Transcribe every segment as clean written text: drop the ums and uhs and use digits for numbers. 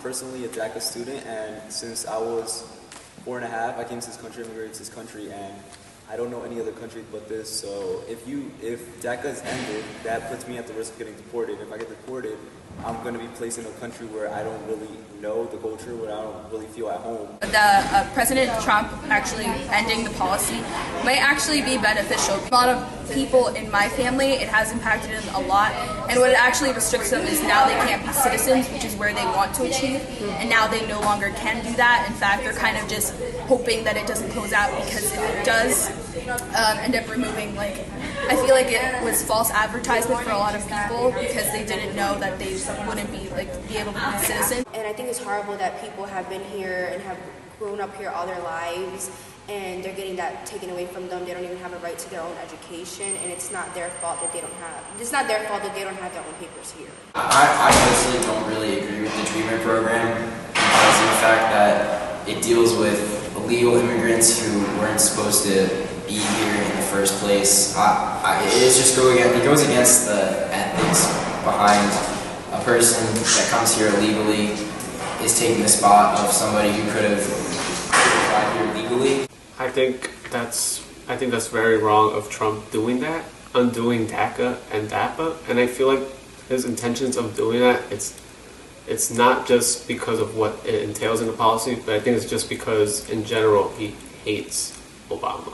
personally a DACA student, and since I was 4.5, I came to this country, immigrated to this country, and I don't know any other country but this. So if DACA is ended, that puts me at the risk of getting deported. If I get deported, I'm going to be placed in a country where I don't really know the culture, where I don't really feel at home. President Trump actually ending the policy might actually be beneficial. A lot of people in my family, it has impacted them a lot, and what it actually restricts them is now they can't be citizens, which is where they want to achieve, and now they no longer can do that. In fact, they're kind of just hoping that it doesn't close out, because if it does end up removing, I feel like it was false advertisement for a lot of people, because they didn't know that they wouldn't be able to be citizens. And I think it's horrible that people have been here and have grown up here all their lives, and they're getting that taken away from them. They don't even have a right to their own education, and it's not their fault that they don't have. It's not their fault that they don't have their own papers here. I personally don't really agree with the treatment program because of the fact that it deals with illegal immigrants who weren't supposed to be here in the first place. It goes against the ethics behind a person that comes here illegally is taking the spot of somebody who could have arrived here legally. I think that's very wrong of Trump doing that, undoing DACA and DAPA, and I feel like his intentions of doing that, it's not just because of what it entails in the policy, but I think it's just because in general he hates Obama.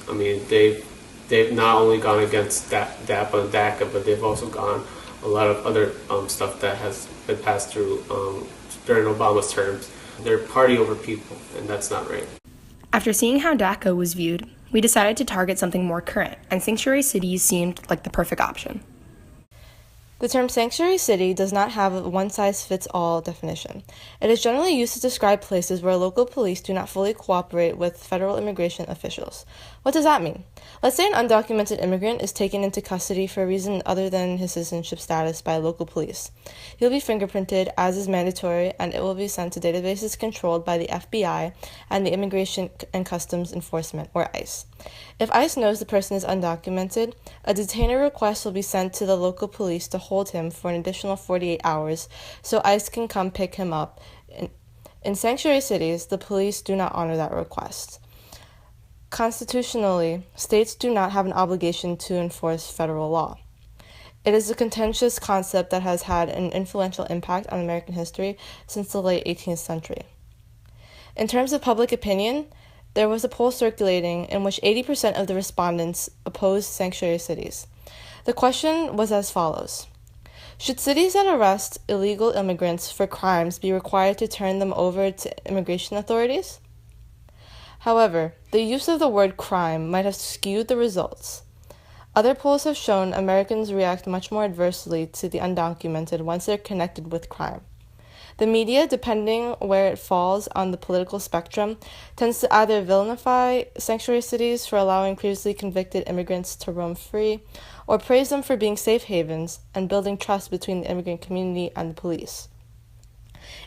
I mean, they've not only gone against DAPA and DACA, but they've also gone a lot of other stuff that has been passed through during Obama's terms. They're party over people, and that's not right. After seeing how DACA was viewed, we decided to target something more current, and sanctuary cities seemed like the perfect option. The term sanctuary city does not have a one-size-fits-all definition. It is generally used to describe places where local police do not fully cooperate with federal immigration officials. What does that mean? Let's say an undocumented immigrant is taken into custody for a reason other than his citizenship status by local police. He'll be fingerprinted, as is mandatory, and it will be sent to databases controlled by the FBI and the Immigration and Customs Enforcement, or ICE. If ICE knows the person is undocumented, a detainer request will be sent to the local police to hold him for an additional 48 hours so ICE can come pick him up. In sanctuary cities, the police do not honor that request. Constitutionally, states do not have an obligation to enforce federal law. It is a contentious concept that has had an influential impact on American history since the late 18th century. In terms of public opinion, there was a poll circulating in which 80% of the respondents opposed sanctuary cities. The question was as follows: should cities that arrest illegal immigrants for crimes be required to turn them over to immigration authorities? However, the use of the word crime might have skewed the results. Other polls have shown Americans react much more adversely to the undocumented once they're connected with crime. The media, depending where it falls on the political spectrum, tends to either vilify sanctuary cities for allowing previously convicted immigrants to roam free, or praise them for being safe havens and building trust between the immigrant community and the police.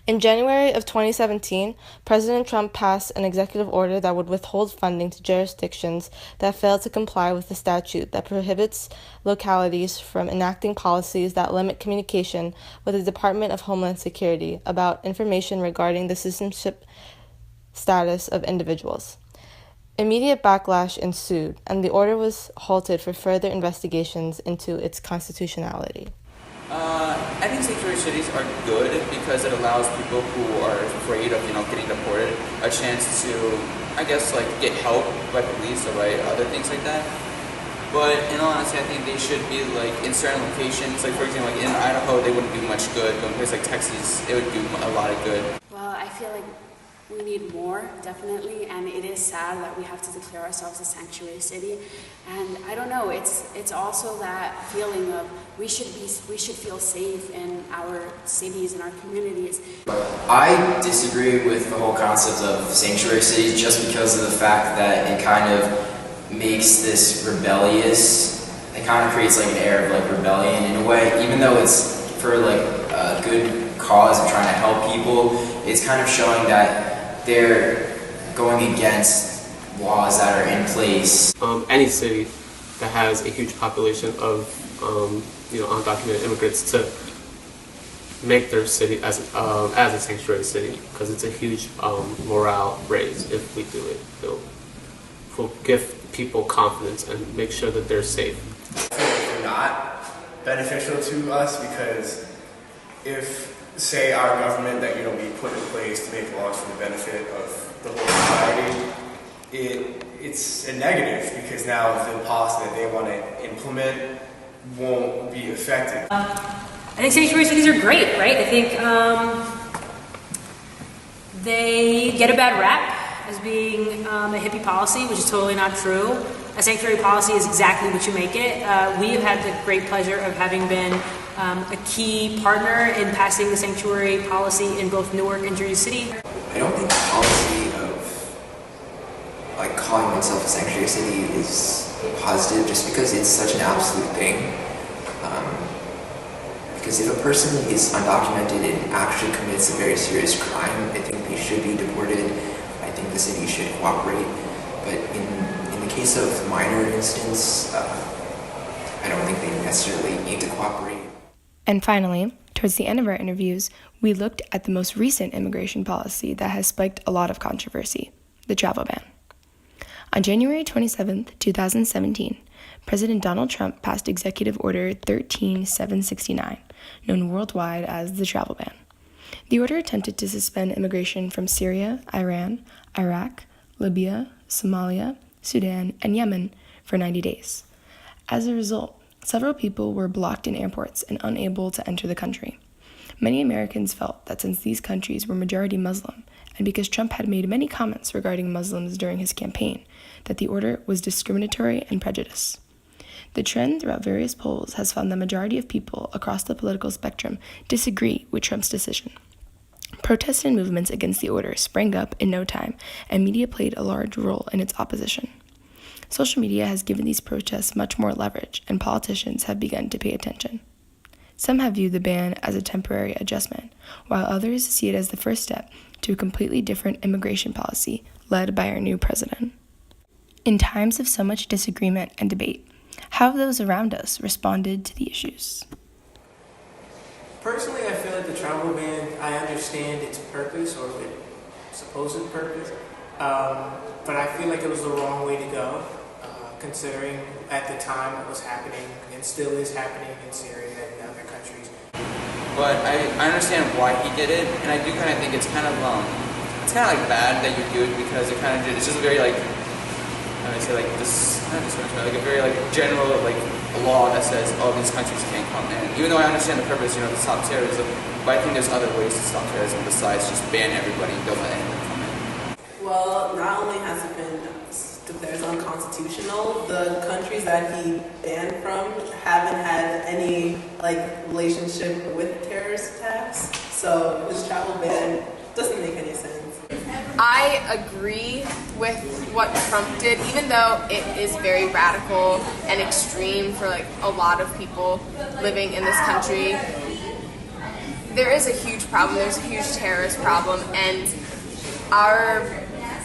In January of 2017, President Trump passed an executive order that would withhold funding to jurisdictions that fail to comply with the statute that prohibits localities from enacting policies that limit communication with the Department of Homeland Security about information regarding the citizenship status of individuals. Immediate backlash ensued, and the order was halted for further investigations into its constitutionality. I think sanctuary cities are good because it allows people who are afraid of, getting deported a chance to, get help by police or by other things like that. But in all honesty, I think they should be in certain locations. For example, in Idaho, they wouldn't do much good. But in places like Texas, it would do a lot of good. Well, I feel like we need more, definitely, and it is sad that we have to declare ourselves a sanctuary city. And I don't know, it's also that feeling of we should feel safe in our cities and our communities. I disagree with the whole concept of sanctuary cities just because of the fact that it kind of makes this rebellious. It kind of creates an air of rebellion in a way, even though it's for a good cause of trying to help people. It's kind of showing that they're going against laws that are in place. Any city that has a huge population of undocumented immigrants, to make their city as a sanctuary city, because it's a huge morale raise if we do it. It'll give people confidence and make sure that they're safe. I feel like they're not beneficial to us because if, say, our government that we put in place to make laws for the benefit of the whole society, it's a negative because now the policy that they want to implement won't be effective. I think sanctuary cities are great, right? I think they get a bad rap as being a hippie policy, which is totally not true. A sanctuary policy is exactly what you make it. We have had the great pleasure of having been a key partner in passing the sanctuary policy in both Newark and Jersey City. I don't think the policy of calling oneself a sanctuary city is positive just because it's such an absolute thing. Because if a person is undocumented and actually commits a very serious crime, I think they should be deported. I think the city should cooperate. But in the case of minor incidents, I don't think they necessarily need to cooperate. And finally, towards the end of our interviews, we looked at the most recent immigration policy that has spiked a lot of controversy, the travel ban. On January 27, 2017, President Donald Trump passed Executive Order 13769, known worldwide as the travel ban. The order attempted to suspend immigration from Syria, Iran, Iraq, Libya, Somalia, Sudan, and Yemen for 90 days. As a result, several people were blocked in airports and unable to enter the country. Many Americans felt that since these countries were majority Muslim, and because Trump had made many comments regarding Muslims during his campaign, that the order was discriminatory and prejudiced. The trend throughout various polls has found the majority of people across the political spectrum disagree with Trump's decision. Protests and movements against the order sprang up in no time, and media played a large role in its opposition. Social media has given these protests much more leverage, and politicians have begun to pay attention. Some have viewed the ban as a temporary adjustment, while others see it as the first step to a completely different immigration policy led by our new president. In times of so much disagreement and debate, how have those around us responded to the issues? Personally, I feel like the travel ban, I understand its purpose or its supposed purpose, but I feel like it was the wrong way to go, considering at the time what was happening and still is happening in Syria and other countries. But I understand why he did it, and I do kind of think it's kind of like bad that you do it because it kind of it's just very like I say like this not discriminatory, like a very like general like law that says these countries can't come in. Even though I understand the purpose, to stop terrorism, but I think there's other ways to stop terrorism besides just ban everybody and don't let anyone come in. Well, not only has it been declared unconstitutional, the countries that he banned from haven't had any relationship with terrorist attacks, so this travel ban doesn't make any sense. I agree with what Trump did, even though it is very radical and extreme for a lot of people living in this country. There is a huge problem, there's a huge terrorist problem, and our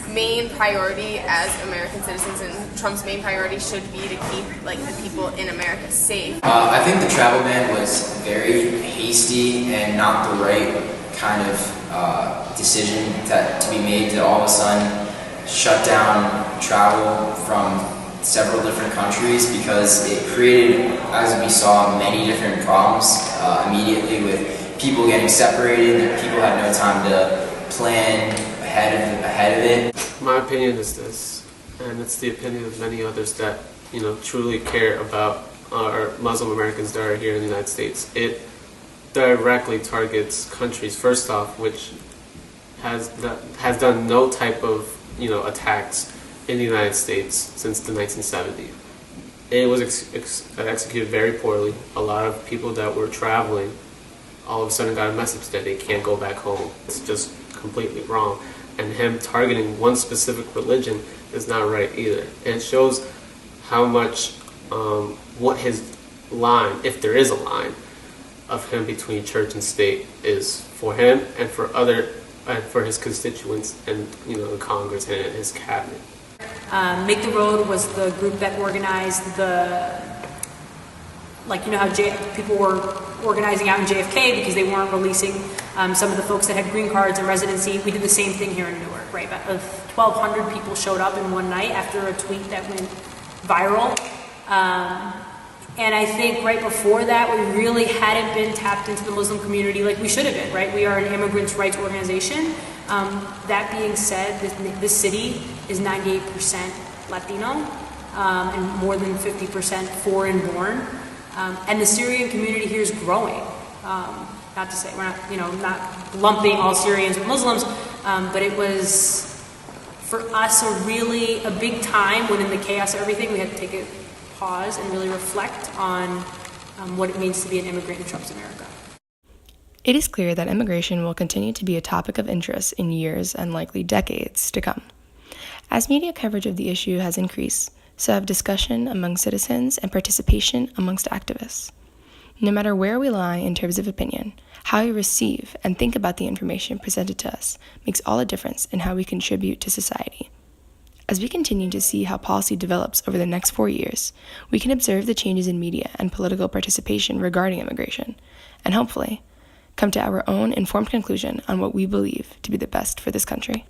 main priority as American citizens and Trump's main priority should be to keep the people in America safe. I think the travel ban was very hasty and not the right kind of decision to be made to all of a sudden shut down travel from several different countries, because it created, as we saw, many different problems immediately with people getting separated, and people had no time to plan ahead of it. My opinion is this, and it's the opinion of many others that truly care about our Muslim Americans that are here in the United States. It directly targets countries, first off, which has done no type of attacks in the United States since the 1970s. It was executed very poorly. A lot of people that were traveling all of a sudden got a message that they can't go back home. It's just completely wrong. And him targeting one specific religion is not right either. And it shows how much, what his line, if there is a line, of him between church and state is for him and for his constituents and the Congress and his cabinet. Make the Road was the group that organized the, how people were organizing out in JFK because they weren't releasing some of the folks that had green cards and residency. We did the same thing here in Newark, right? About 1,200 people showed up in one night after a tweet that went viral. And I think right before that, we really hadn't been tapped into the Muslim community like we should have been, right? We are an immigrants' rights organization. That being said, this city is 98% Latino and more than 50% foreign-born. And the Syrian community here is growing. Not to say we're not lumping all Syrians with Muslims, but it was for us a big time when in the chaos of everything we had to take a pause and really reflect on what it means to be an immigrant in Trump's America. It is clear that immigration will continue to be a topic of interest in years and likely decades to come. As media coverage of the issue has increased, so have discussion among citizens and participation amongst activists. No matter where we lie in terms of opinion, how we receive and think about the information presented to us makes all the difference in how we contribute to society. As we continue to see how policy develops over the next 4 years, we can observe the changes in media and political participation regarding immigration, and hopefully come to our own informed conclusion on what we believe to be the best for this country.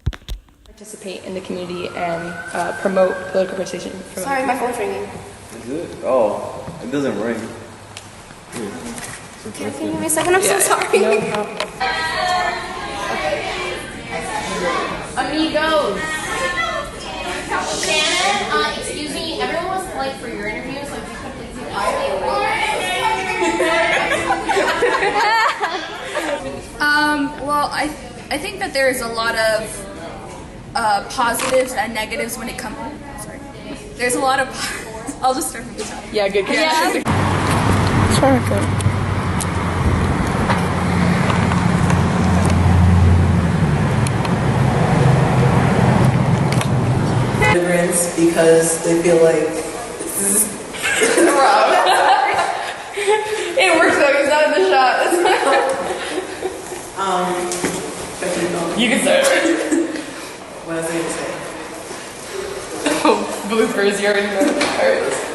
Participate in the community and promote political participation. Sorry, my phone's ringing. Is it? Oh, it doesn't ring. Can you give me a second? I'm so sorry. No problem. Amigos. Shannon, excuse me, everyone was polite for your interview, so if you could please be quiet. Well, I think that there is a lot of positives and negatives when it comes. Sorry, there's a lot of. I'll just start from the top. Yeah, good. Yeah. Immigrants because they feel like It works though, he's not in the shot. You can start. what was I gonna say? Bloopers, you already know. Alright, let's